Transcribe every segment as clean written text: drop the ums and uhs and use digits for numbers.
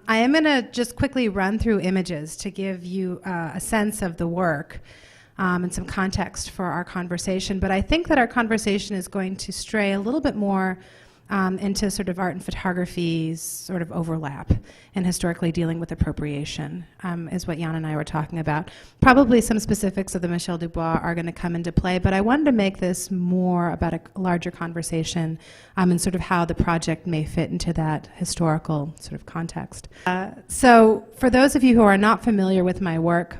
I am going to just quickly run through images to give you a sense of the work and some context for our conversation. But I think that our conversation is going to stray a little bit more into sort of art and photography's sort of overlap and historically dealing with appropriation, is what Jan and I were talking about. Probably some specifics of the Michel duBois are going to come into play, but I wanted to make this more about a larger conversation and sort of how the project may fit into that historical sort of context. So for those of you who are not familiar with my work,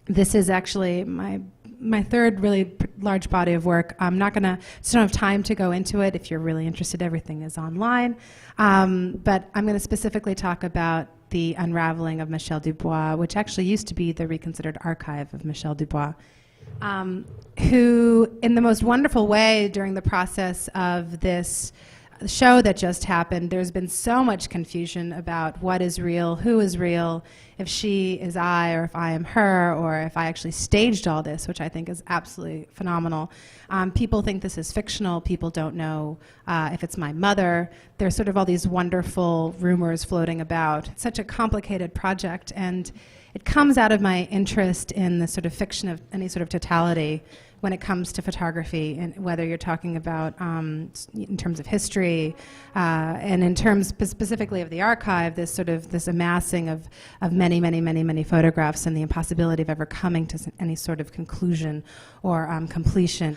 this is actually my third really large body of work. I'm not going to, just don't have time to go into it. If you're really interested, everything is online. But I'm going to specifically talk about the unraveling of Michel duBois, which actually used to be the reconsidered archive of Michel duBois, who, in the most wonderful way during the process of this show that just happened, there's been so much confusion about what is real, who is real, if she is I, or if I am her, or if I actually staged all this, which I think is absolutely phenomenal. People think this is fictional. People don't know if it's my mother. There's sort of all these wonderful rumors floating about. It's such a complicated project, and it comes out of my interest in the sort of fiction of any sort of totality when it comes to photography, and whether you're talking about in terms of history and in terms specifically of the archive, this sort of this amassing of many photographs and the impossibility of ever coming to any sort of conclusion or completion.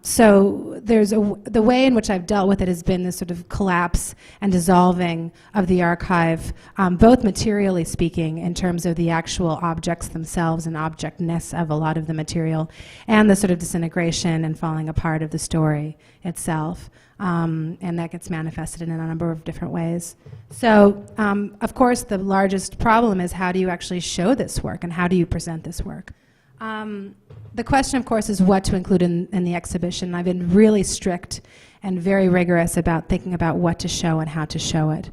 So there's the way in which I've dealt with it has been this sort of collapse and dissolving of the archive, both materially speaking in terms of the actual objects themselves and objectness of a lot of the material, and the sort of disintegration and falling apart of the story itself. And that gets manifested in a number of different ways. So, of course, the largest problem is how do you actually show this work and how do you present this work? The question, of course, is what to include in the exhibition. I've been really strict and very rigorous about thinking about what to show and how to show it.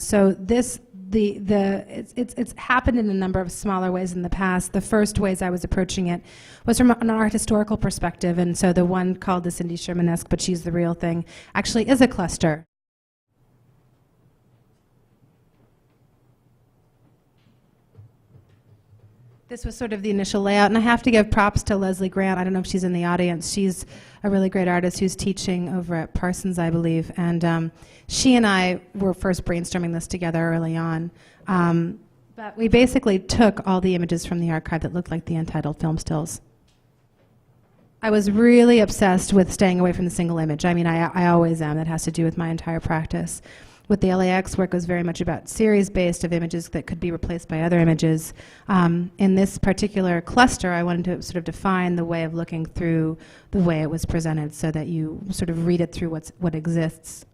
So this, it's happened in a number of smaller ways in the past. The first ways I was approaching it was from an art historical perspective, and so the one called the Cindy Shermanesque, but she's the real thing, actually is a cluster. This was sort of the initial layout, and I have to give props to Leslie Grant. I don't know if she's in the audience. She's a really great artist who's teaching over at Parsons, I believe, and she and I were first brainstorming this together early on. But we basically took all the images from the archive that looked like the untitled film stills. I was really obsessed with staying away from the single image. I mean, I always am. That has to do with my entire practice. With the LAX work, it was very much about series-based of images that could be replaced by other images. In this particular cluster, I wanted to sort of define the way of looking through the way it was presented so that you sort of read it through what exists.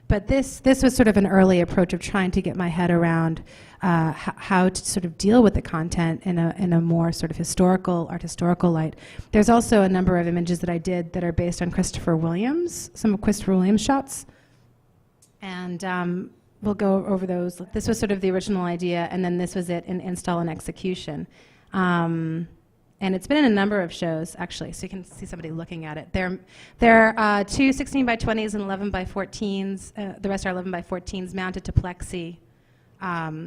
But this was sort of an early approach of trying to get my head around how to sort of deal with the content in a more sort of art historical light. There's also a number of images that I did that are based on Christopher Williams, some of Christopher Williams shots. And we'll go over those. This was sort of the original idea, and then this was it in install and execution. And it's been in a number of shows, actually, so you can see somebody looking at it. There are two 16 by 20s and 11 by 14s. The rest are 11 by 14s mounted to plexi.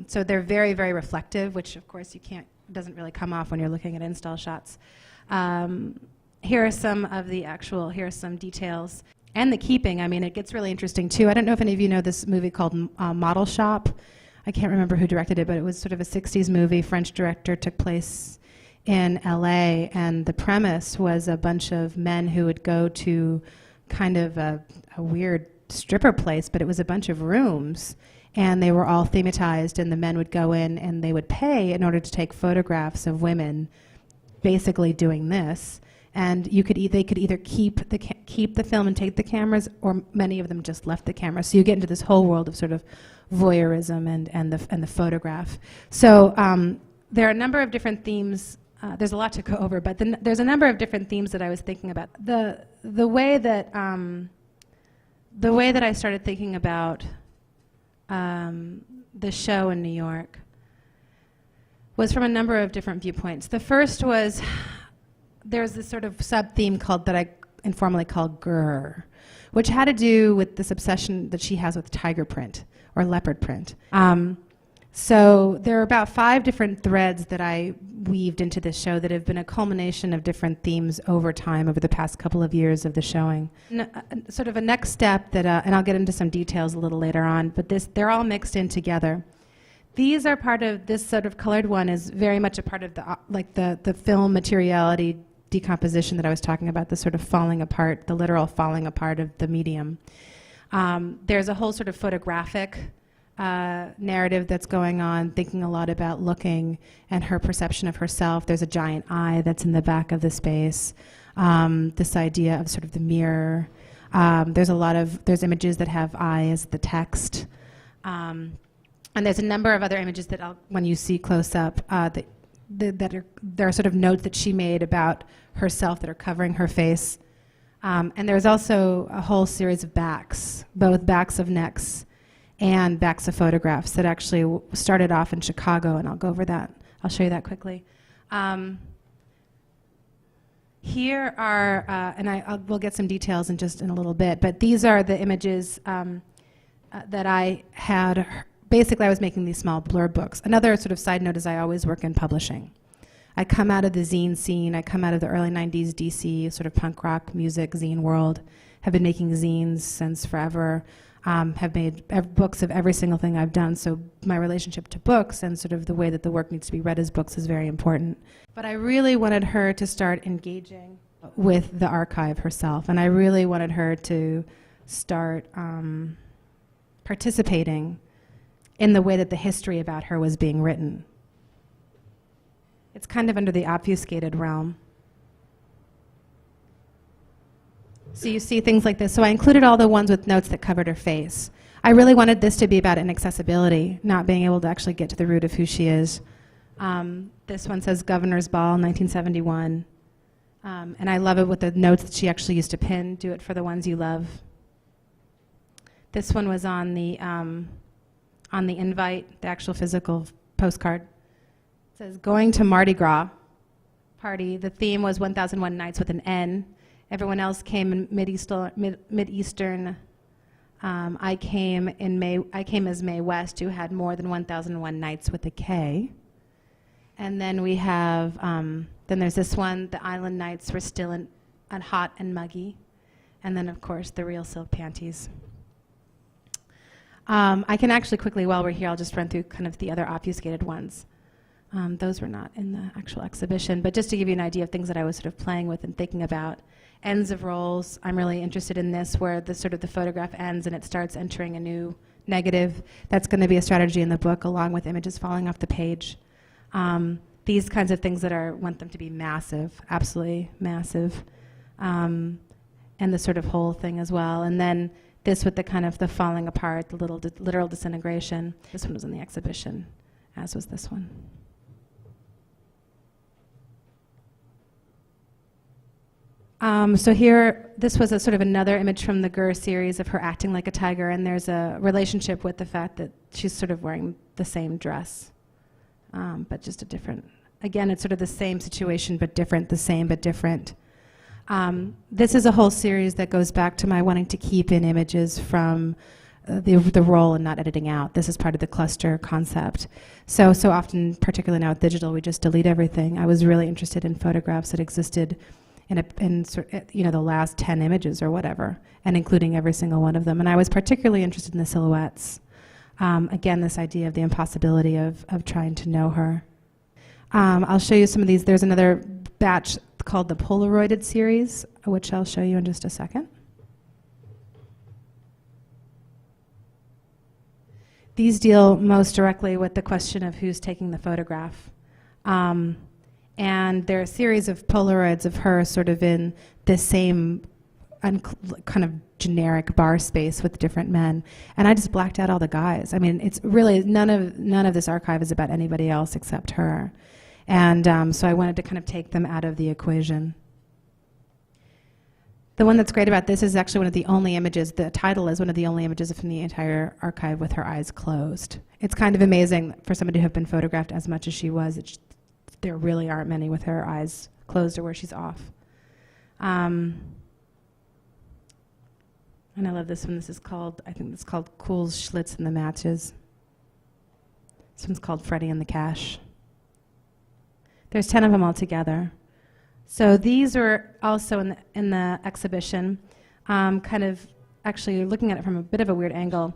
So they're very, very reflective, which, of course, doesn't really come off when you're looking at install shots. Here are some of the here are some details. And the keeping, I mean, it gets really interesting, too. I don't know if any of you know this movie called Model Shop. I can't remember who directed it, but it was sort of a 60s movie. French director, took place in LA, and the premise was a bunch of men who would go to kind of a weird stripper place, but it was a bunch of rooms, and they were all thematized, and the men would go in and they would pay in order to take photographs of women basically doing this. And they could either keep the film and take the cameras, or many of them just left the camera. So you get into this whole world of sort of voyeurism and the photograph. So there are a number of different themes. There's a lot to go over, but there's a number of different themes that I was thinking about. The way that I started thinking about the show in New York was from a number of different viewpoints. The first was, there's this sort of sub-theme that informally called GER, which had to do with this obsession that she has with tiger print or leopard print. So there are about 5 different threads that I weaved into this show that have been a culmination of different themes over time, over the past couple of years of the showing. Sort of a next step that, and I'll get into some details a little later on, but they're all mixed in together. These are part of, this sort of colored one is very much a part of the film materiality decomposition that I was talking about, the sort of falling apart, the literal falling apart of the medium. There's a whole sort of photographic narrative that's going on, thinking a lot about looking and her perception of herself. There's a giant eye that's in the back of the space. This idea of sort of the mirror. There's images that have I as the text. And there's a number of other images that when you see close up, there are sort of notes that she made about herself that are covering her face. And there's also a whole series of backs, both backs of necks and backs of photographs that actually started off in Chicago, and I'll go over that. I'll show you that quickly. Here are, and we'll get some details in just in a little bit, but these are the images that I had. Basically, I was making these small blurb books. Another sort of side note is I always work in publishing. I come out of the zine scene. I come out of the early 90s DC, sort of punk rock music zine world. Have been making zines since forever. Have made books of every single thing I've done, so my relationship to books and sort of the way that the work needs to be read as books is very important. But I really wanted her to start engaging with the archive herself, and I really wanted her to start participating in the way that the history about her was being written. It's kind of under the obfuscated realm. So you see things like this. So I included all the ones with notes that covered her face. I really wanted this to be about inaccessibility, not being able to actually get to the root of who she is. This one says Governor's Ball, 1971. And I love it with the notes that she actually used to pin, do it for the ones you love. This one was on the invite, the actual physical postcard. It says, going to Mardi Gras party. The theme was 1001 Nights with an N. Everyone else came in Mid-Eastern. I came as Mae West, who had more than 1001 Nights with a K. And then we have, then there's this one, the island nights were still and hot and muggy. And then, of course, the real silk panties. I can actually quickly, while we're here, I'll just run through kind of the other obfuscated ones. Those were not in the actual exhibition, but just to give you an idea of things that I was sort of playing with and thinking about. Ends of rolls, I'm really interested in this, where the sort of the photograph ends and it starts entering a new negative. That's going to be a strategy in the book, along with images falling off the page. These kinds of things that want them to be massive, absolutely massive, and the sort of whole thing as well. And then this with the kind of the falling apart, the literal disintegration. This one was in the exhibition, as was this one. So here, this was a sort of another image from the GER series of her acting like a tiger, and there's a relationship with the fact that she's sort of wearing the same dress, but just a different, again, it's sort of the same situation but different, the same but different. This is a whole series that goes back to my wanting to keep in images from the roll and not editing out. This is part of the cluster concept. So often, particularly now with digital, we just delete everything. I was really interested in photographs that existed in the last 10 images or whatever, and including every single one of them. And I was particularly interested in the silhouettes. Again, this idea of the impossibility of trying to know her. I'll show you some of these. There's another batch called the Polaroided series, which I'll show you in just a second. These deal most directly with the question of who's taking the photograph. And there are a series of Polaroids of her sort of in the same kind of generic bar space with different men. And I just blacked out all the guys. I mean, it's really, none of this archive is about anybody else except her. And so I wanted to kind of take them out of the equation. The one that's great about this is actually one of the only images, the title is one of the only images from the entire archive with her eyes closed. It's kind of amazing for somebody to have been photographed as much as she was. There really aren't many with her eyes closed or where she's off. And I love this one. This is called, I think it's called Cool's Schlitz and the Matches. This one's called Freddie and the Cash. There's 10 of them all together. So these are also in the exhibition, kind of actually looking at it from a bit of a weird angle.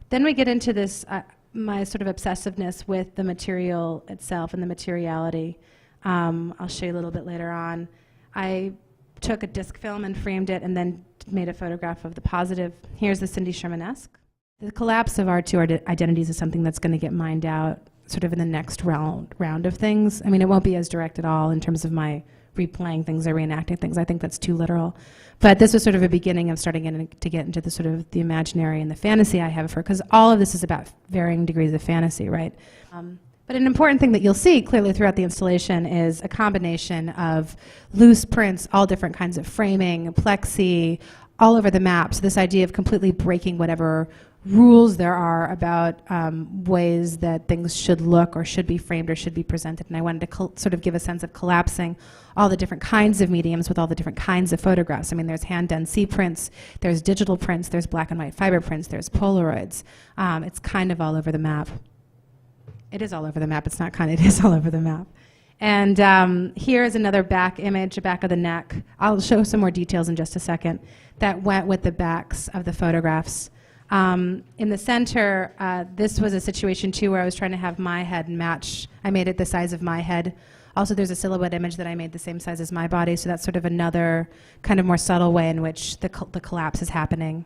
Then we get into this, my sort of obsessiveness with the material itself and the materiality. I'll show you a little bit later on. I took a disc film and framed it and then made a photograph of the positive. Here's the Cindy Sherman-esque. The collapse of our two identities is something that's going to get mined out sort of in the next round of things. I mean, it won't be as direct at all in terms of my replaying things or reenacting things. I think that's too literal. But this was sort of a beginning of starting to get into the sort of the imaginary and the fantasy I have for, because all of this is about varying degrees of fantasy, right? But an important thing that you'll see clearly throughout the installation is a combination of loose prints, all different kinds of framing, plexi, all over the map. So this idea of completely breaking whatever rules there are about ways that things should look or should be framed or should be presented. And I wanted to sort of give a sense of collapsing all the different kinds of mediums with all the different kinds of photographs. I mean, there's hand-done C prints, there's digital prints, there's black and white fiber prints, there's Polaroids. It's kind of all over the map. It is all over the map. It's not kind of, it is all over the map. And here is another back image, a back of the neck. I'll show some more details in just a second that went with the backs of the photographs. In the center, this was a situation too where I was trying to have my head match. I made it the size of my head. Also, there's a silhouette image that I made the same size as my body, so that's sort of another kind of more subtle way in which the collapse is happening.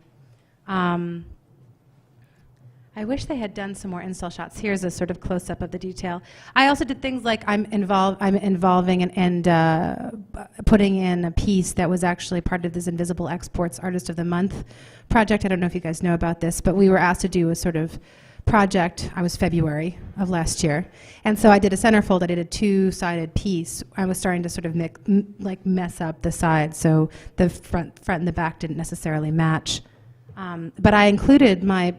I wish they had done some more install shots. Here's a sort of close-up of the detail. I also did things like I'm involving and putting in a piece that was actually part of this Invisible Exports Artist of the Month project. I don't know if you guys know about this, but we were asked to do a sort of project. I was February of last year. And so I did a centerfold. I did a two-sided piece. I was starting to sort of mess up the sides, so the front and the back didn't necessarily match. But I included my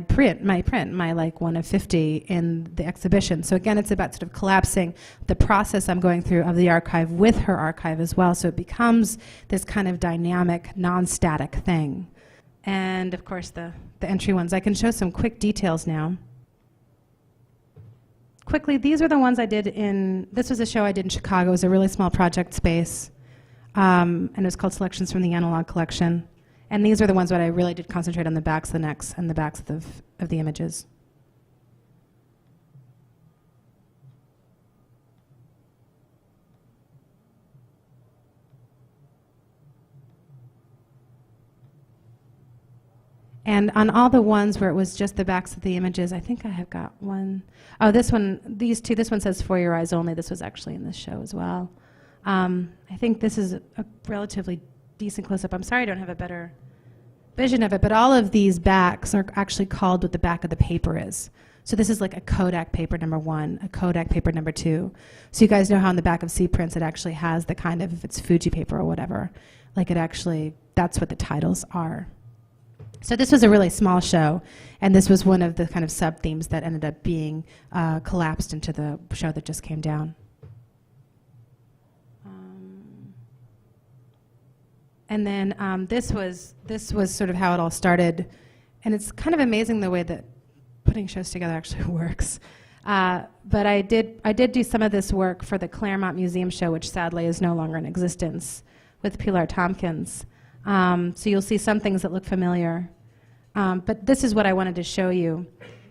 print, my like 1 of 50 in the exhibition. So again, it's about sort of collapsing the process I'm going through of the archive with her archive as well. So it becomes this kind of dynamic, non-static thing. And of course, the entry ones. I can show some quick details now. Quickly, these are the ones I did this was a show I did in Chicago. It was a really small project space. And it was called Selections from the Analog Collection. And these are the ones that I really did concentrate on the backs of the necks and the backs of the images. And on all the ones where it was just the backs of the images, I think I have got one. Oh, this one, these two, this one says For Your Eyes Only. This was actually in this show as well. I think this is a relatively decent close-up. I'm sorry I don't have a better vision of it, but all of these backs are actually called what the back of the paper is. So this is like a Kodak paper number 1, a Kodak paper number 2. So you guys know how on the back of C prints it actually has the kind of, if it's Fuji paper or whatever, like it actually, that's what the titles are. So this was a really small show, and this was one of the kind of sub-themes that ended up being collapsed into the show that just came down. And then this was sort of how it all started. And it's kind of amazing the way that putting shows together actually works. But I did do some of this work for the Claremont Museum show, which sadly is no longer in existence, with Pilar Tompkins. So you'll see some things that look familiar. But this is what I wanted to show you.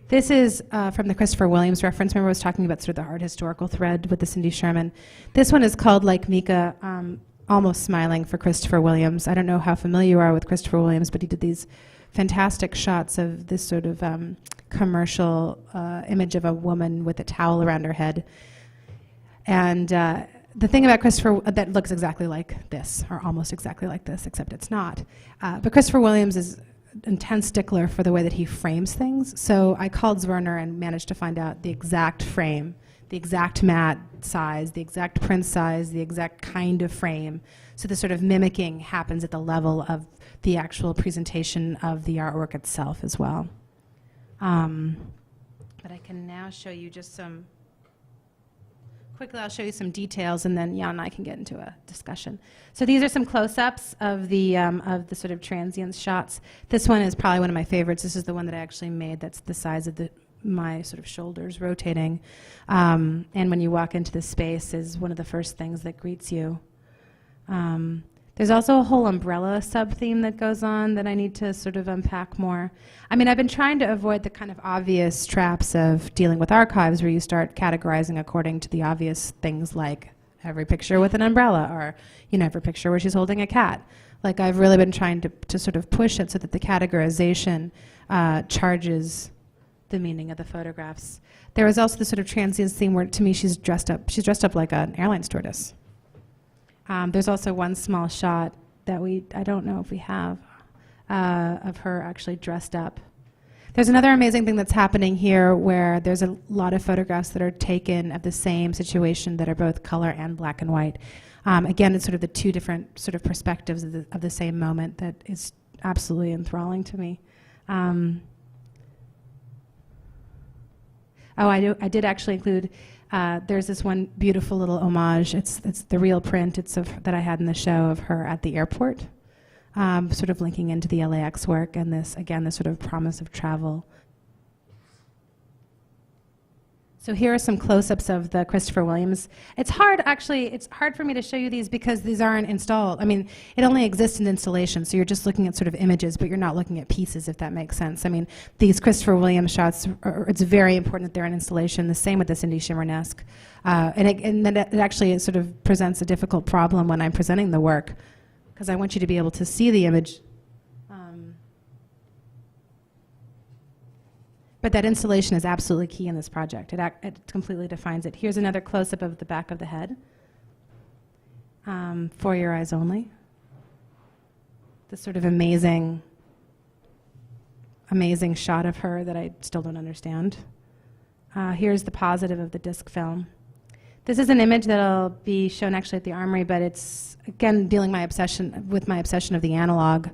This is from the Christopher Williams reference. Remember I was talking about sort of the art historical thread with the Cindy Sherman. This one is called Like Mika, Almost Smiling for Christopher Williams. I don't know how familiar you are with Christopher Williams, but he did these fantastic shots of this sort of commercial image of a woman with a towel around her head. And the thing about Christopher, that looks exactly like this, or almost exactly like this, except it's not. But Christopher Williams is an intense stickler for the way that he frames things. So I called Zwerner and managed to find out the exact frame, the exact mat size, the exact print size, the exact kind of frame. So the sort of mimicking happens at the level of the actual presentation of the artwork itself as well. But I can now show you just some quickly I'll show you some details, and then Jan and I can get into a discussion. So these are some close-ups of the sort of transience shots. This one is probably one of my favorites. This is the one that I actually made. That's the size of my sort of shoulders rotating. And when you walk into the space is one of the first things that greets you. There's also a whole umbrella sub-theme that goes on that I need to sort of unpack more. I mean, I've been trying to avoid the kind of obvious traps of dealing with archives where you start categorizing according to the obvious things like every picture with an umbrella, or, you know, every picture where she's holding a cat. Like, I've really been trying to sort of push it so that the categorization charges the meaning of the photographs. There was also the sort of transience theme where, to me, she's dressed up like an airline stewardess. There's also one small shot that I don't know if we have, of her actually dressed up. There's another amazing thing that's happening here where there's a lot of photographs that are taken of the same situation that are both color and black and white. Again, it's sort of the two different sort of perspectives of the same moment that is absolutely enthralling to me. I did actually include, there's this one beautiful little homage. It's the real print. It's that I had in the show of her at the airport, sort of linking into the LAX work and this, again, this sort of promise of travel. So here are some close-ups of the Christopher Williams. It's hard for me to show you these because these aren't installed. I mean, it only exists in installation, so you're just looking at sort of images, but you're not looking at pieces, if that makes sense. I mean, these Christopher Williams shots, it's very important that they're in installation. The same with the Cindy Shimmernesque. And then it actually sort of presents a difficult problem when I'm presenting the work, because I want you to be able to see the image. But that installation is absolutely key in this project. It completely defines it. Here's another close-up of the back of the head. For your eyes only. This sort of amazing shot of her that I still don't understand. Here's the positive of the disc film. This is an image that'll be shown actually at the Armory, but it's, again, dealing with my obsession of the analog.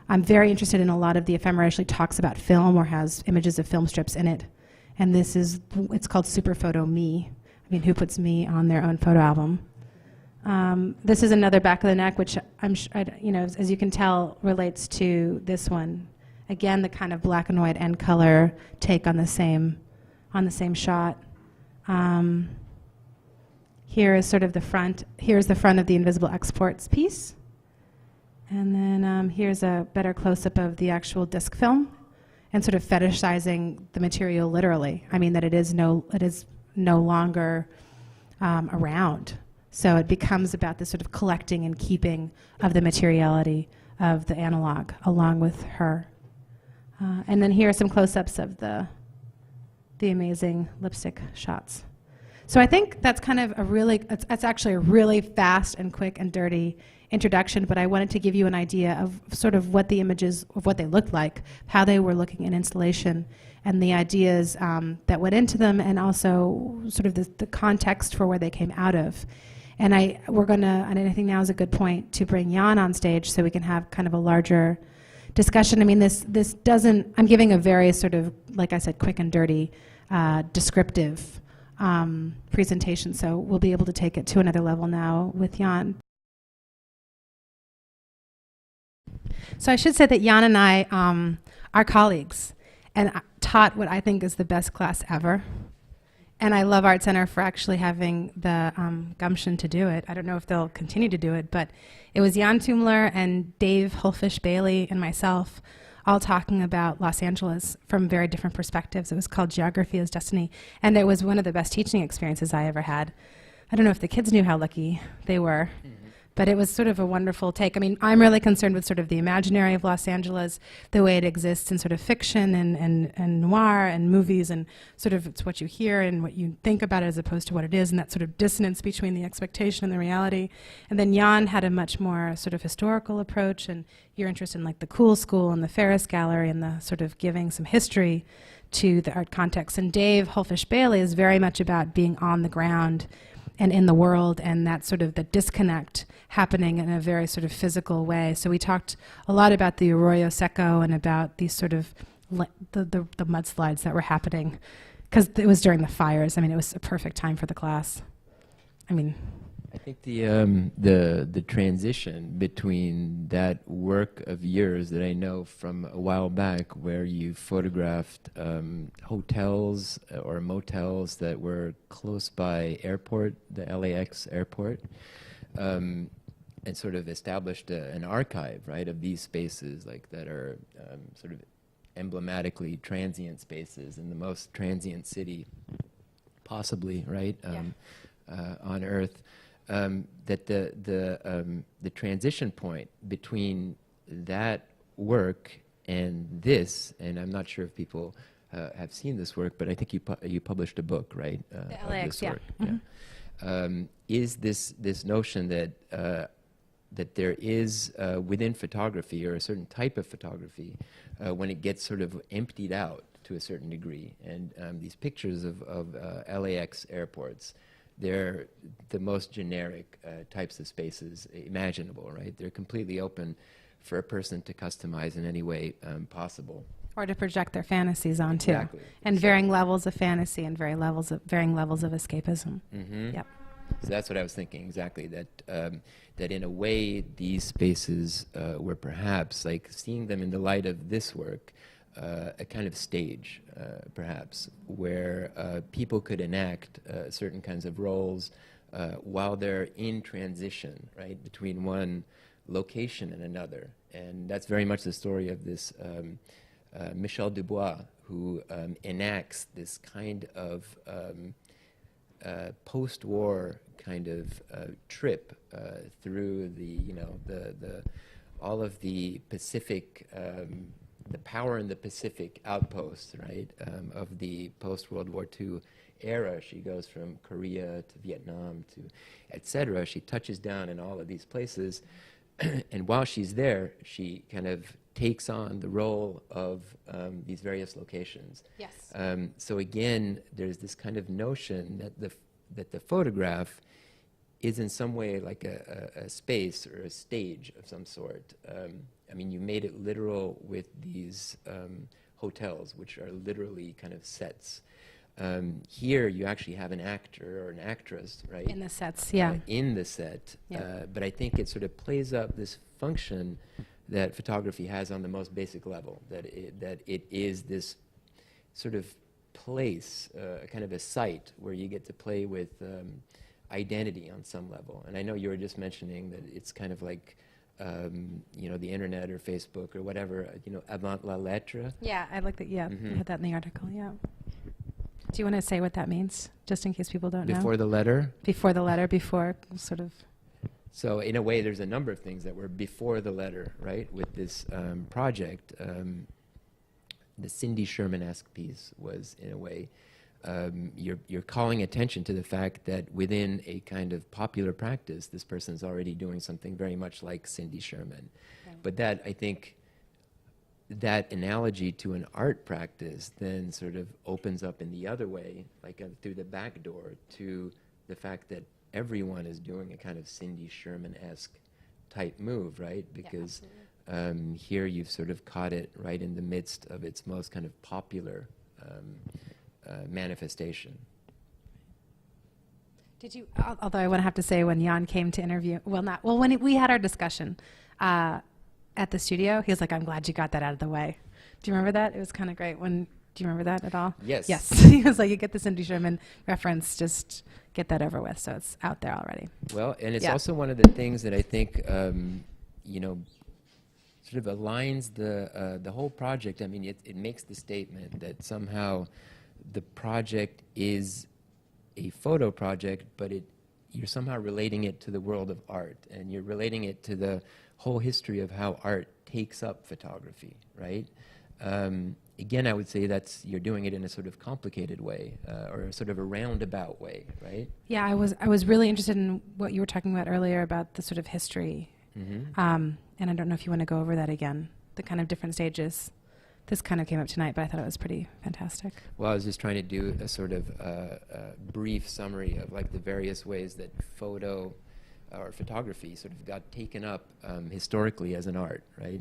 I'm very interested in a lot of the ephemera actually talks about film or has images of film strips in it. And it's called Super Photo Me. I mean, who puts me on their own photo album? This is another back of the neck, which as you can tell, relates to this one. Again, the kind of black and white and color take on the same shot. Here is sort of the front. Here's the front of the Invisible Exports piece. And then here's a better close-up of the actual disc film, and sort of fetishizing the material literally. I mean that it is no longer around. So it becomes about this sort of collecting and keeping of the materiality of the analog along with her. And then here are some close-ups of the amazing lipstick shots. So I think that's kind of it's actually a really fast and quick and dirty introduction, but I wanted to give you an idea of sort of what the images, of what they looked like, how they were looking in installation, and the ideas that went into them, and also sort of the context for where they came out of. And I think now is a good point to bring Jan on stage so we can have kind of a larger discussion. I mean, I'm giving a very sort of, like I said, quick and dirty, descriptive presentation, so we'll be able to take it to another level now with Jan. So I should say that Jan and I are colleagues and taught what I think is the best class ever. And I love Art Center for actually having the gumption to do it. I don't know if they'll continue to do it, but it was Jan Tumlir and Dave Hulfish Bailey and myself all talking about Los Angeles from very different perspectives. It was called Geography as Destiny, and it was one of the best teaching experiences I ever had. I don't know if the kids knew how lucky they were, but it was sort of a wonderful take. I mean, I'm really concerned with sort of the imaginary of Los Angeles, the way it exists in sort of fiction and noir and movies, and sort of it's what you hear and what you think about it as opposed to what it is, and that sort of dissonance between the expectation and the reality. And then Jan had a much more sort of historical approach, and you're interested in like the Cool School and the Ferris Gallery and the sort of giving some history to the art context. And Dave Hulfish Bailey is very much about being on the ground and in the world, and that sort of the disconnect happening in a very sort of physical way. So we talked a lot about the Arroyo Seco and about these sort of the mudslides that were happening, because it was during the fires. I mean, it was a perfect time for the class. I mean, I think the transition between that work of yours that I know from a while back, where you photographed hotels or motels that were close by airport, the LAX airport, and sort of established an archive, right, of these spaces, like that are sort of emblematically transient spaces in the most transient city possibly, right, on Earth. That the transition point between that work and this, and I'm not sure if people have seen this work, but I think you published a book, right? The LAX, of this work. Mm-hmm. Is this notion that that there is within photography, or a certain type of photography, when it gets sort of emptied out to a certain degree, and these pictures of LAX airports, they're the most generic types of spaces imaginable, right? They're completely open for a person to customize in any way possible. Or to project their fantasies onto. Exactly. And varying levels of fantasy and varying levels of escapism. Mm-hmm. Yep. So that's what I was thinking, exactly, that that in a way these spaces were perhaps, like seeing them in the light of this work, a kind of stage, perhaps, where people could enact certain kinds of roles while they're in transition, right, between one location and another. And that's very much the story of this Michel Dubois, who enacts this kind of post-war kind of trip through the, all of the Pacific, the power in the Pacific outposts, right, of the post-World War II era. She goes from Korea to Vietnam to et cetera. She touches down in all of these places. And while she's there, she kind of takes on the role of these various locations. Yes. So again, there's this kind of notion that the photograph is in some way like a space or a stage of some sort. I mean, you made it literal with these hotels, which are literally kind of sets. Here, you actually have an actor or an actress, right? In the sets, yeah. In the set. Yeah. But I think it sort of plays up this function that photography has on the most basic level, that it is this sort of place, kind of a site where you get to play with identity on some level. And I know you were just mentioning that it's kind of like, the internet or Facebook or whatever, avant la lettre. Yeah, I like that. Yeah, Mm-hmm. I had that in the article. Yeah. Do you want to say what that means, just in case people don't know? Before the letter? Before the letter, before sort of. So in a way, there's a number of things that were before the letter, right? With this project, the Cindy Sherman-esque piece was, in a way, you're calling attention to the fact that within a kind of popular practice, this person's already doing something very much like Cindy Sherman. Okay. But that, I think, that analogy to an art practice then sort of opens up in the other way, like through the back door, to the fact that everyone is doing a kind of Cindy Sherman-esque type move, right? Because here you've sort of caught it right in the midst of its most kind of popular manifestation. Did you? Although I want to have to say, when Jan came to interview, when we had our discussion at the studio, he was like, "I'm glad you got that out of the way." Do you remember that? It was kind of great. Do you remember that at all? Yes. Yes. He was like, "You get the Cindy Sherman reference, just get that over with." So it's out there already. Well, and it's also one of the things that I think, sort of aligns the whole project. I mean, it makes the statement that somehow the project is a photo project, but you're somehow relating it to the world of art, and you're relating it to the whole history of how art takes up photography, right? Again, I would say you're doing it in a sort of complicated way, or a sort of a roundabout way, right? Yeah, I was really interested in what you were talking about earlier about the sort of history. Mm-hmm. And I don't know if you want to go over that again, the kind of different stages. This kind of came up tonight, but I thought it was pretty fantastic. Well, I was just trying to do a sort of brief summary of like the various ways that photo or photography sort of got taken up historically as an art, right?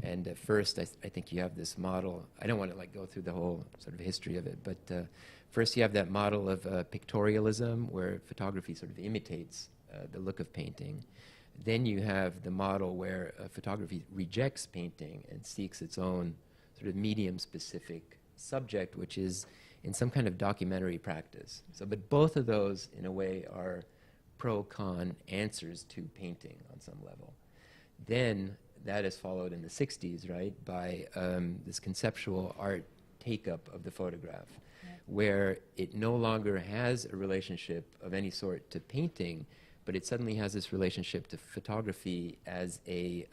And first, I think you have this model. I don't want to like go through the whole sort of history of it, but first you have that model of pictorialism, where photography sort of imitates the look of painting. Then you have the model where photography rejects painting and seeks its own sort of medium-specific subject, which is in some kind of documentary practice. So, but both of those, in a way, are pro-con answers to painting on some level. Then that is followed in the 60s, right, by this conceptual art take-up of the photograph, where it no longer has a relationship of any sort to painting, but it suddenly has this relationship to photography as a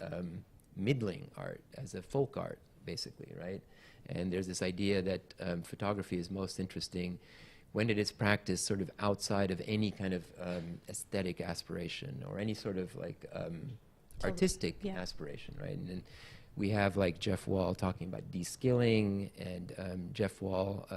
middling art, as a folk art, basically, right? And there's this idea that photography is most interesting when it is practiced sort of outside of any kind of aesthetic aspiration or any sort of like artistic aspiration, right? And then we have like Jeff Wall talking about de-skilling, and Jeff Wall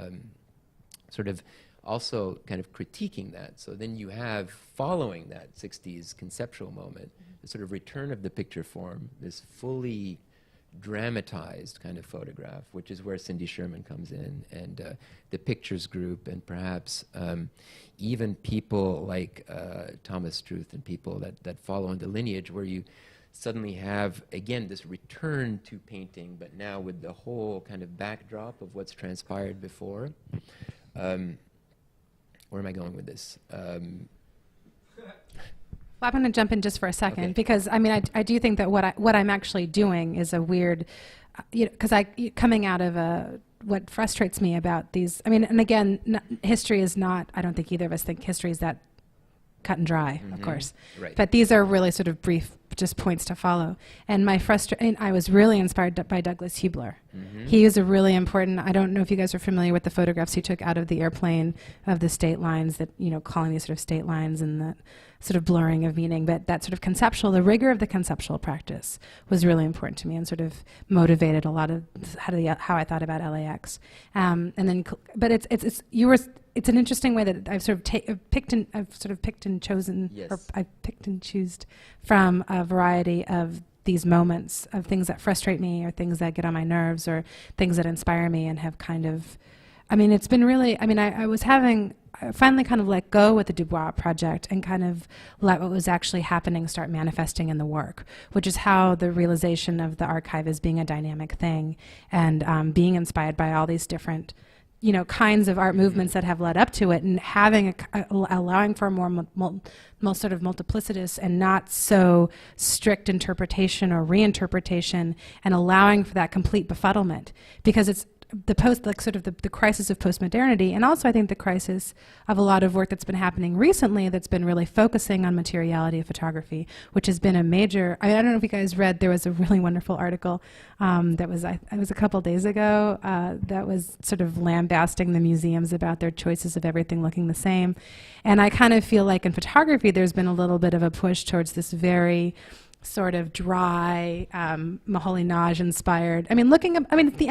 sort of also kind of critiquing that. So then you have, following that 60s conceptual moment, the sort of return of the picture form, this fully dramatized kind of photograph, which is where Cindy Sherman comes in, and the pictures group, and perhaps even people like Thomas Struth and people that follow in the lineage, where you suddenly have, again, this return to painting, but now with the whole kind of backdrop of what's transpired before. Where am I going with this? Well, I'm going to jump in just for a second, Okay. because I mean, I do think that what I'm actually doing is a weird, because coming out of what frustrates me about these. I mean, and again, history is not. I don't think either of us think history is that cut and dry, of course. Right. But these are really sort of brief, just points to follow. And I was really inspired by Douglas Hubler. He is a really important. I don't know if you guys are familiar with the photographs he took out of the airplane of the state lines, that, calling these sort of state lines and the sort of blurring of meaning. But that sort of conceptual, the rigor of the conceptual practice was really important to me, and sort of motivated a lot of how I thought about LAX. And then, but it's an interesting way that I've sort of picked and chosen, Yes. or I've picked and chosen from a variety of these moments of things that frustrate me, or things that get on my nerves, or things that inspire me, and have kind of, it's been really, I finally kind of let go with the duBois project and kind of let what was actually happening start manifesting in the work, which is how the realization of the archive as being a dynamic thing, and being inspired by all these different kinds of art movements that have led up to it, and having allowing for a more sort of multiplicitous and not so strict interpretation or reinterpretation, and allowing for that complete befuddlement, because it's the crisis of postmodernity, and also I think the crisis of a lot of work that's been happening recently that's been really focusing on materiality of photography, which has been a major. I don't know if you guys read. There was a really wonderful article that was it was a couple days ago that was sort of lambasting the museums about their choices of everything looking the same, and I kind of feel like in photography there's been a little bit of a push towards this very sort of dry, Moholy-Nagy inspired. It's the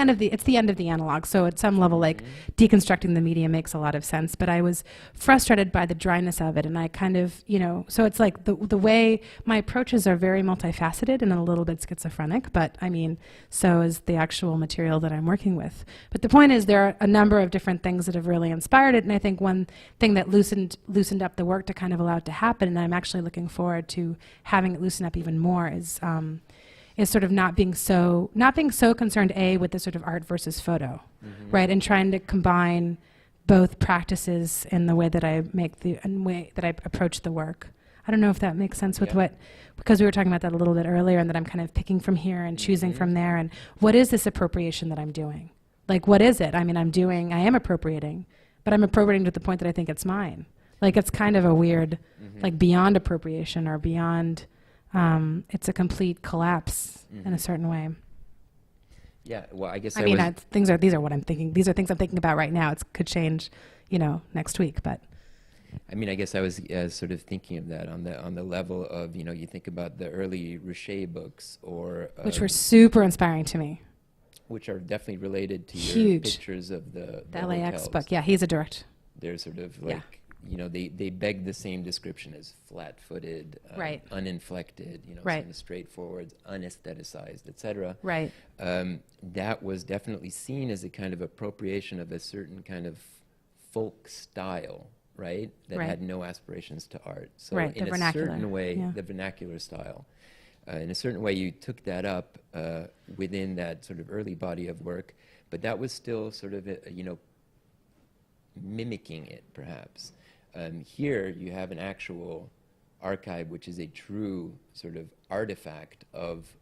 end of the analog. So at some level, like deconstructing the media makes a lot of sense. But I was frustrated by the dryness of it, and I kind of, so it's like the way my approaches are very multifaceted and a little bit schizophrenic. But so is the actual material that I'm working with. But the point is, there are a number of different things that have really inspired it, and I think one thing that loosened up the work to kind of allow it to happen, and I'm actually looking forward to having it loosen up even more, is sort of not being so concerned with the sort of art versus photo, right, and trying to combine both practices in the way that I approach the work. I don't know if that makes sense with because we were talking about that a little bit earlier, and that I'm kind of picking from here and choosing from there, and what is this appropriation that I'm doing? Like, what is it? I am appropriating, but I'm appropriating to the point that I think it's mine. Like, it's kind of a weird, like, beyond appropriation, or beyond. It's a complete collapse in a certain way. Yeah, well, I guess these are what I'm thinking. These are things I'm thinking about right now. It could change, next week. But I guess I was sort of thinking of that on the level of, you think about the early Richer books, or which were super inspiring to me. Which are definitely related to your Huge. pictures of the LAX hotels. book. Yeah, he's a direct. They're sort of like they beg the same description as flat-footed, Right. uninflected, Right. kind of straightforward, unaestheticized, etc. Right. That was definitely seen as a kind of appropriation of a certain kind of folk style, right? That Right. had no aspirations to art. So Right, the in a vernacular, certain way, yeah. the vernacular style. In a certain way, you took that up within that sort of early body of work, but that was still sort of, mimicking it, perhaps. Here, you have an actual archive, which is a true sort of artifact of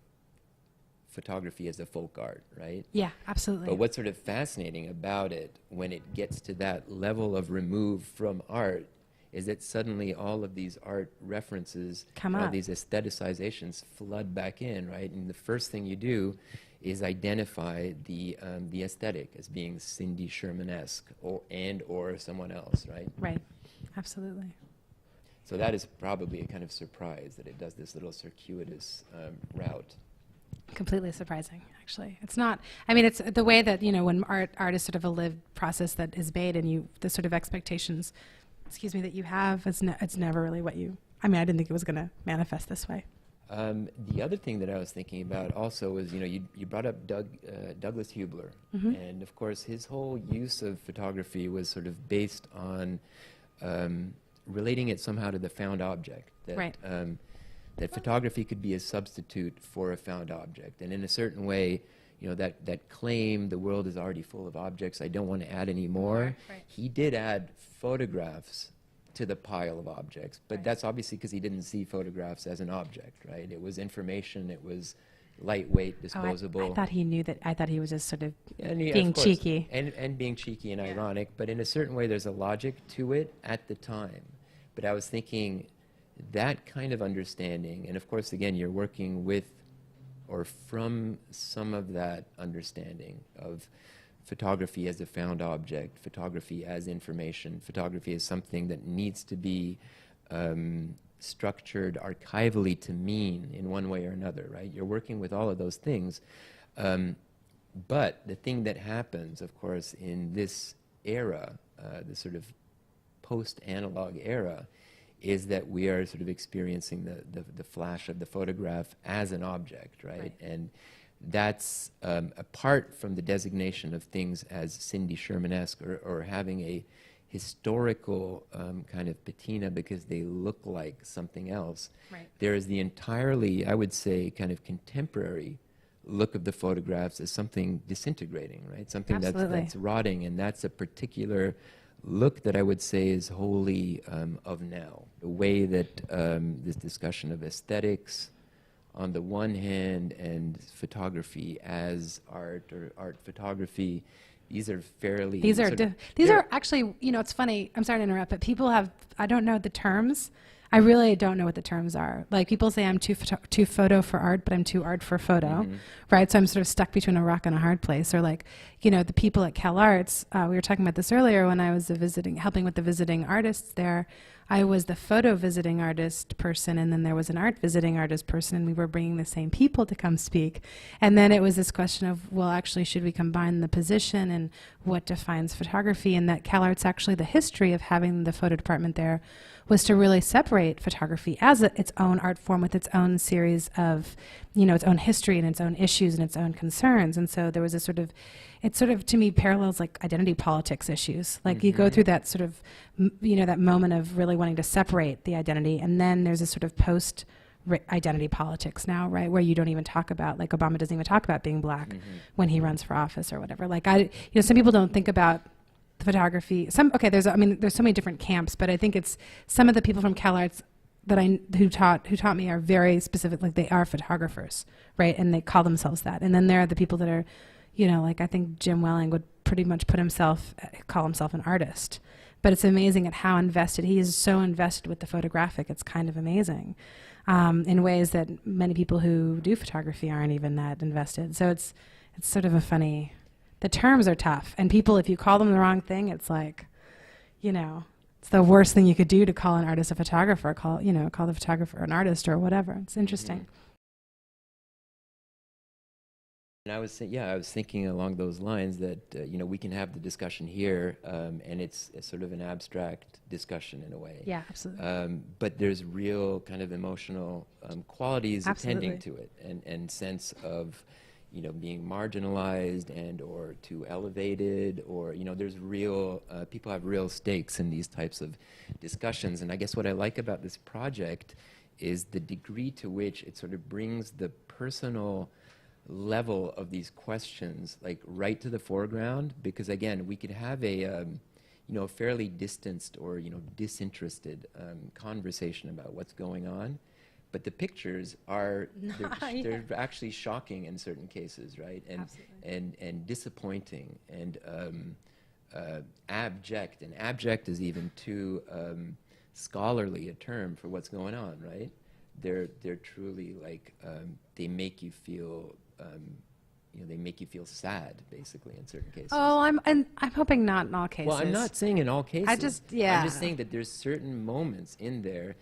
photography as a folk art, right? Yeah, absolutely. But what's sort of fascinating about it, when it gets to that level of remove from art, is that suddenly all of these art references, Come all up. these aestheticizations flood back in, right? And the first thing you do is identify the aesthetic as being Cindy Sherman-esque or someone else, right? Right, absolutely. So that is probably a kind of surprise that it does this little circuitous route. Completely surprising, actually. It's not, I mean, it's the way that, when art is sort of a lived process that is made, and the sort of expectations, that you have, it's never really what I didn't think it was going to manifest this way. The other thing that I was thinking about also was, you brought up Douglas Hubler, Mm-hmm. and of course his whole use of photography was sort of based on relating it somehow to the found object. That, Right. That photography could be a substitute for a found object, and in a certain way, that claim, the world is already full of objects, I don't want to add any more. Right. He did add photographs to the pile of objects, but Right. that's obviously because he didn't see photographs as an object, right? It was information, it was lightweight, disposable. I thought he knew that. I thought he was just sort of And he- being of course, cheeky. and being cheeky and Yeah. ironic, but in a certain way there's a logic to it at the time. But I was thinking that kind of understanding, and of course again you're working with or from some of that understanding of photography as a found object, photography as information, photography as something that needs to be structured archivally to mean in one way or another, right? You're working with all of those things. But the thing that happens, of course, in this era, this sort of post-analog era, is that we are sort of experiencing the flash of the photograph as an object, right? And that's apart from the designation of things as Cindy Sherman-esque or having a historical kind of patina because they look like something else. Right. There is the entirely, I would say, kind of contemporary look of the photographs as something disintegrating, right? Something that's rotting, and that's a particular look that I would say is wholly of now. The way that this discussion of aesthetics on the one hand and photography as art or art photography, these are fairly... These are actually, it's funny, I'm sorry to interrupt, but people I don't know the terms. I really don't know what the terms are. Like, people say I'm too photo for art, but I'm too art for photo, Mm-hmm. right? So I'm sort of stuck between a rock and a hard place. Or like, the people at Cal Arts, we were talking about this earlier when I was helping with the visiting artists there. I was the photo visiting artist person, and then there was an art visiting artist person, and we were bringing the same people to come speak. And then it was this question of, well, actually, should we combine the position and what defines photography? And that Cal Arts, actually, the history of having the photo department there was to really separate photography as its own art form with its own series of, its own history and its own issues and its own concerns. And so there was a it to me parallels like identity politics issues. Like you go through that sort of, that moment of really wanting to separate the identity, and then there's a sort of post identity politics now, right, where you don't even talk about, like Obama doesn't even talk about being black when he runs for office or whatever. Like some people don't think about the photography. There's so many different camps, but I think it's some of the people from Cal Arts that who taught me are very specific, like they are photographers, right, and they call themselves that. And then there are the people that are, like I think Jim Welling would pretty much call himself an artist. But it's amazing at how invested he is. So invested with the photographic, it's kind of amazing, in ways that many people who do photography aren't even that invested. So it's sort of a funny. The terms are tough, and people, if you call them the wrong thing, it's like, it's the worst thing you could do to call an artist a photographer. Call the photographer an artist or whatever. It's interesting. And I was I was thinking along those lines that we can have the discussion here, and it's sort of an abstract discussion in a way. Yeah, absolutely. But there's real kind of emotional qualities Absolutely. attending to it, and sense of being marginalized and or too elevated, or there's real people have real stakes in these types of discussions. And I guess what I like about this project is the degree to which it sort of brings the personal level of these questions like right to the foreground, because again we could have a fairly distanced or disinterested conversation about what's going on, but the pictures are they're actually shocking in certain cases, right? And disappointing and abject. And abject is even too scholarly a term for what's going on, right? They're truly like they make you feel they make you feel sad, basically, in certain cases. Oh, I'm hoping not in all cases. Well, I'm not saying in all cases. I'm just saying that there's certain moments in there,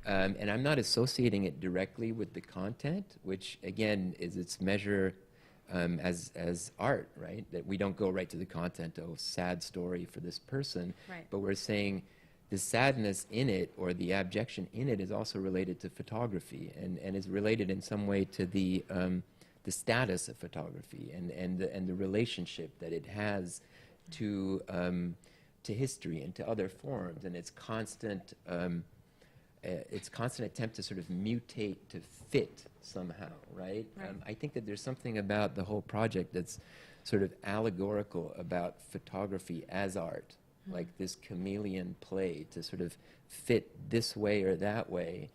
and I'm not associating it directly with the content, which again is its measure as art, right? That we don't go right to the content. Oh, sad story for this person, right. But we're saying the sadness in it or the abjection in it is also related to photography, and is related in some way to the status of photography and the relationship that it has to history and to other forms, and its constant attempt to sort of mutate to fit somehow, right? I think that there's something about the whole project that's sort of allegorical about photography as art, like this chameleon play to sort of fit this way or that way,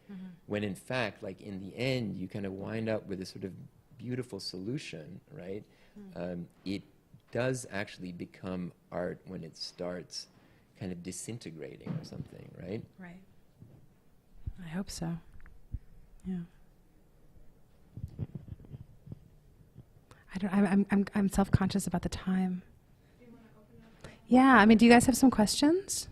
when in fact, like in the end, you kind of wind up with a sort of beautiful solution, right? It does actually become art when it starts kind of disintegrating or something, right? Right. I hope so. Yeah. I'm self-conscious about the time. Yeah, I mean, do you guys have some questions?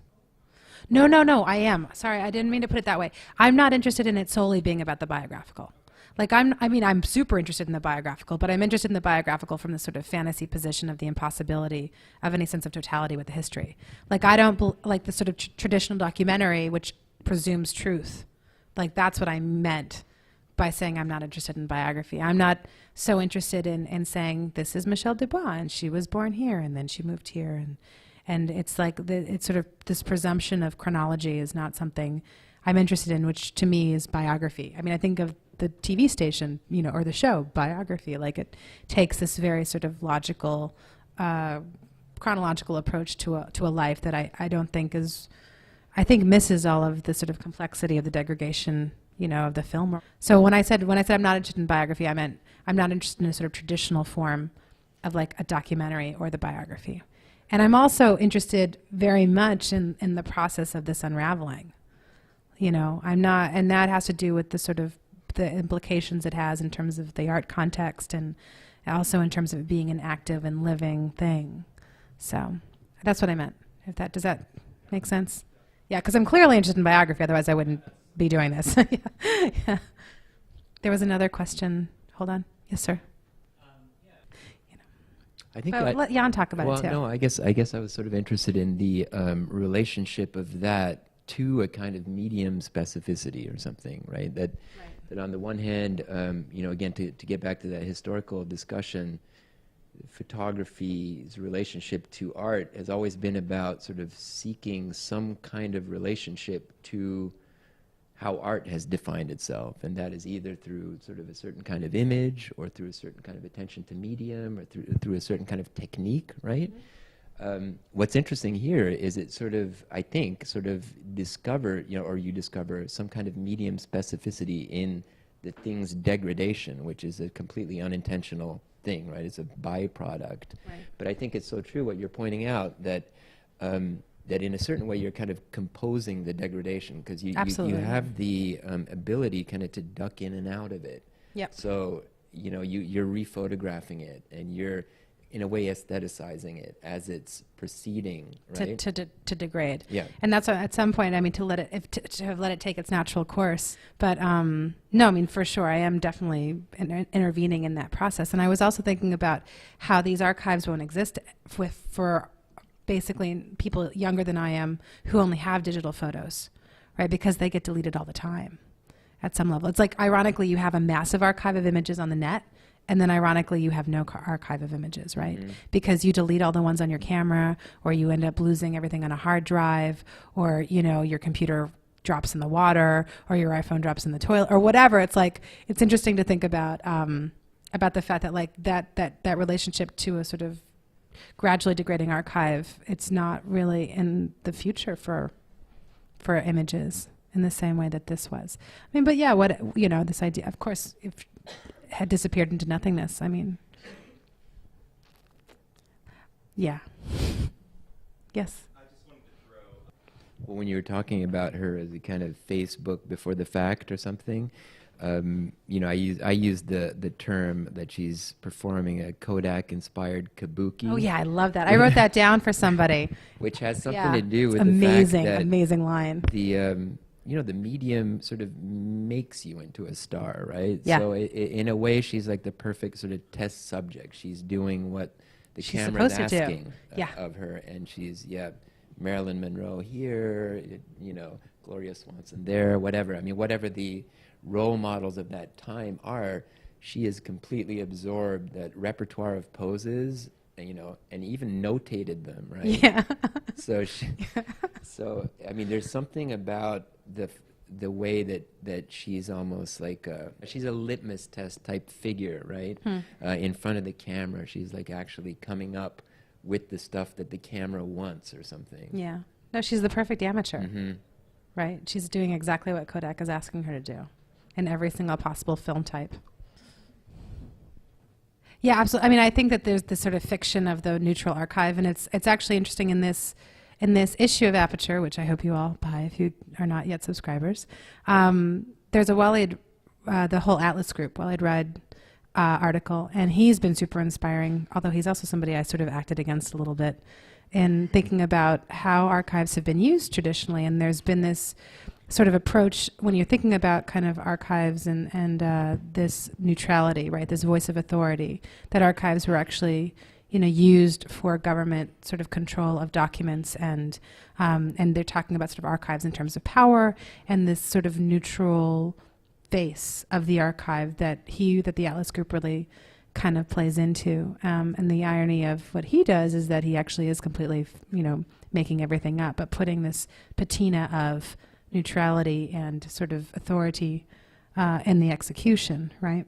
No, I am. Sorry, I didn't mean to put it that way. I'm not interested in it solely being about the biographical. Like, I'm super interested in the biographical, but I'm interested in the biographical from the sort of fantasy position of the impossibility of any sense of totality with the history. Like, I don't, like the sort of traditional documentary, which presumes truth. Like, that's what I meant by saying I'm not interested in biography. I'm not so interested in saying this is Michelle Dubois and she was born here and then she moved here. And it's like, it's sort of this presumption of chronology is not something I'm interested in, which to me is biography. I mean, I think of the TV station, or the show, biography. Like, it takes this very sort of logical, chronological approach to a life that I don't think is, I think misses all of the sort of complexity of the degradation, of the film. So when I said I'm not interested in biography, I meant I'm not interested in a sort of traditional form of like a documentary or the biography. And I'm also interested very much in the process of this unraveling. I'm not, and that has to do with the sort of the implications it has in terms of the art context and also in terms of it being an active and living thing. So that's what I meant. Does that make sense? Yeah, because I'm clearly interested in biography, otherwise I wouldn't be doing this. Yeah. There was another question. Hold on. Yes, sir. I think let Jan talk about it too. No, I guess I was sort of interested in the relationship of that to a kind of medium specificity or something, right? That on the one hand, again, to get back to that historical discussion, photography's relationship to art has always been about sort of seeking some kind of relationship to how art has defined itself, and that is either through sort of a certain kind of image or through a certain kind of attention to medium or through a certain kind of technique, right? What's interesting here is it sort of, I think, discover, or you discover some kind of medium specificity in the thing's degradation, which is a completely unintentional thing, right? It's a byproduct. Right. But I think it's so true what you're pointing out, that that in a certain way you're kind of composing the degradation, because you have the ability kind of to duck in and out of it. Yep. So, you're rephotographing it, and you're in a way aestheticizing it as it's proceeding, right? To degrade. Yeah. And that's at some point, I mean, to let it to have let it take its natural course. But no, I mean, for sure, I am definitely intervening in that process. And I was also thinking about how these archives won't exist for basically people younger than I am who only have digital photos, right? Because they get deleted all the time at some level. It's like, ironically, you have a massive archive of images on the net, and then ironically, you have no archive of images, right? Mm-hmm. Because you delete all the ones on your camera, or you end up losing everything on a hard drive, or, you know, your computer drops in the water, or your iPhone drops in the toilet, or whatever. It's like, it's interesting to think about the fact that like that relationship to a sort of gradually degrading archive, it's not really in the future for images in the same way that this was. I mean, but yeah, this idea, of course, if had disappeared into nothingness, I mean, yeah. Yes? I just wanted to throw... Well, when you were talking about her as a kind of Facebook before the fact or something, I use the term that she's performing a Kodak-inspired kabuki. Oh yeah, I love that. I wrote that down for somebody. Which has something to do with amazing, the fact that amazing line. The medium sort of makes you into a star, right? Yeah. So in a way, she's like the perfect sort of test subject. She's doing what the camera's asking of her, and she's Marilyn Monroe here, Gloria Swanson there, whatever. I mean, whatever the role models of that time are, she has completely absorbed that repertoire of poses, and even notated them, right? Yeah. So I mean, there's something about the way that she's almost like she's a litmus test type figure, right? In front of the camera, she's like actually coming up with the stuff that the camera wants or something. Yeah. No, she's the perfect amateur, right? She's doing exactly what Kodak is asking her to do in every single possible film type. Yeah, absolutely. I mean, I think that there's this sort of fiction of the neutral archive, and it's actually interesting in this issue of Aperture, which I hope you all buy if you are not yet subscribers. There's a Waleed, the whole Atlas group, Waleed Ride article, and he's been super inspiring, although he's also somebody I sort of acted against a little bit in thinking about how archives have been used traditionally, and there's been this sort of approach when you're thinking about kind of archives and this neutrality, right? This voice of authority, that archives were actually, used for government sort of control of documents, and they're talking about sort of archives in terms of power and this sort of neutral face of the archive that the Atlas Group really kind of plays into. And the irony of what he does is that he actually is completely, making everything up, but putting this patina of neutrality and sort of authority in the execution, right?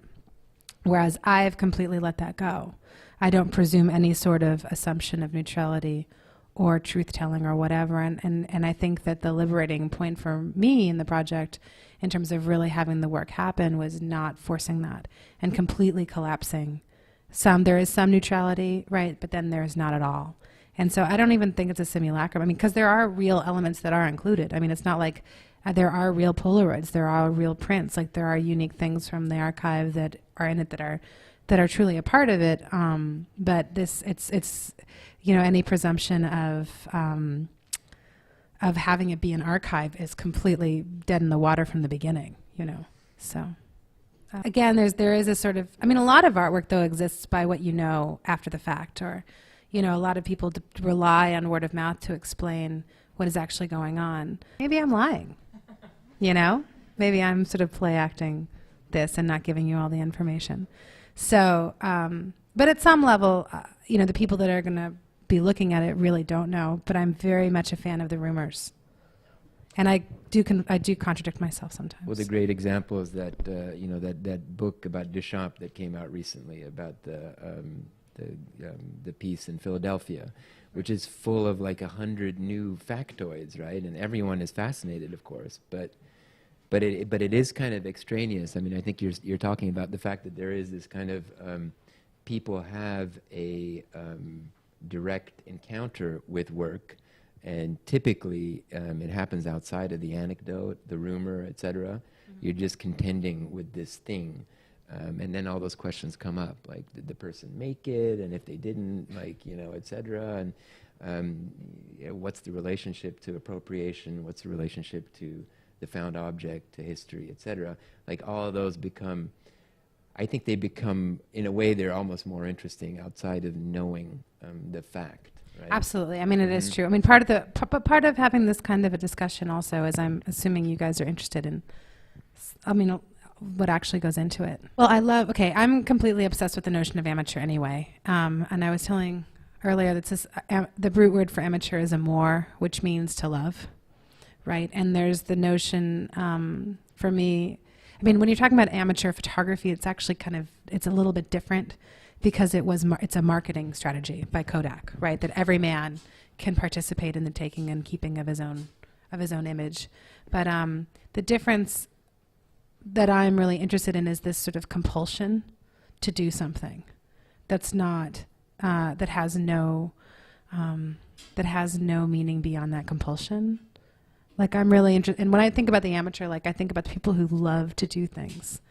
Whereas I've completely let that go. I don't presume any sort of assumption of neutrality or truth-telling or whatever. And I think that the liberating point for me in the project in terms of really having the work happen was not forcing that and completely collapsing. There is some neutrality, right? But then there's not at all. And so I don't even think it's a simulacrum. I mean, because there are real elements that are included. I mean, it's not like there are real Polaroids, there are real prints, like there are unique things from the archive that are in it that are truly a part of it. But it's any presumption of having it be an archive is completely dead in the water from the beginning. So. Again, there is a sort of, a lot of artwork though exists by what you know after the fact, or a lot of people rely on word of mouth to explain what is actually going on. Maybe I'm lying, maybe I'm sort of play acting this and not giving you all the information. So, but at some level, the people that are going to be looking at it really don't know, but I'm very much a fan of the rumors. And I do contradict myself sometimes. Well, the great example is that that book about Duchamp that came out recently about the piece in Philadelphia, which is full of like 100 new factoids, right? And everyone is fascinated, of course, but it is kind of extraneous. I mean, I think you're talking about the fact that there is this kind of people have a direct encounter with work. And typically, it happens outside of the anecdote, the rumor, etc. You're just contending with this thing. And then all those questions come up, like, did the person make it? And if they didn't, like, you know, et cetera. And what's the relationship to appropriation? What's the relationship to the found object, to history, et cetera? Like, all of those become, I think they become, in a way, they're almost more interesting outside of knowing the fact. Right? Absolutely. I mean, it is true. I mean, part of having this kind of a discussion also is I'm assuming you guys are interested in, I mean, what actually goes into it. Well, I'm completely obsessed with the notion of amateur anyway. And I was telling earlier that the root word for amateur is amour, which means to love, right? And there's the notion, for me, I mean, when you're talking about amateur photography, it's actually it's a little bit different because it's a marketing strategy by Kodak, right? That every man can participate in the taking and keeping of his own image. But the difference that I'm really interested in is this sort of compulsion to do something that's not, that has no meaning beyond that compulsion. Like, I'm really interested, and when I think about the amateur, like, I think about the people who love to do things,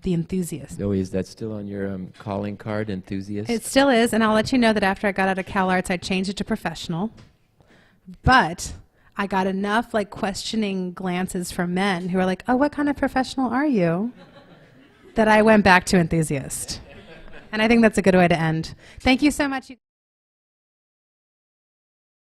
the enthusiasts. Zoe, is that still on your calling card, enthusiast? It still is, and I'll let you know that after I got out of Cal Arts, I changed it to professional. But I got enough, like, questioning glances from men who are like, oh, what kind of professional are you? That I went back to enthusiast. And I think that's a good way to end. Thank you so much.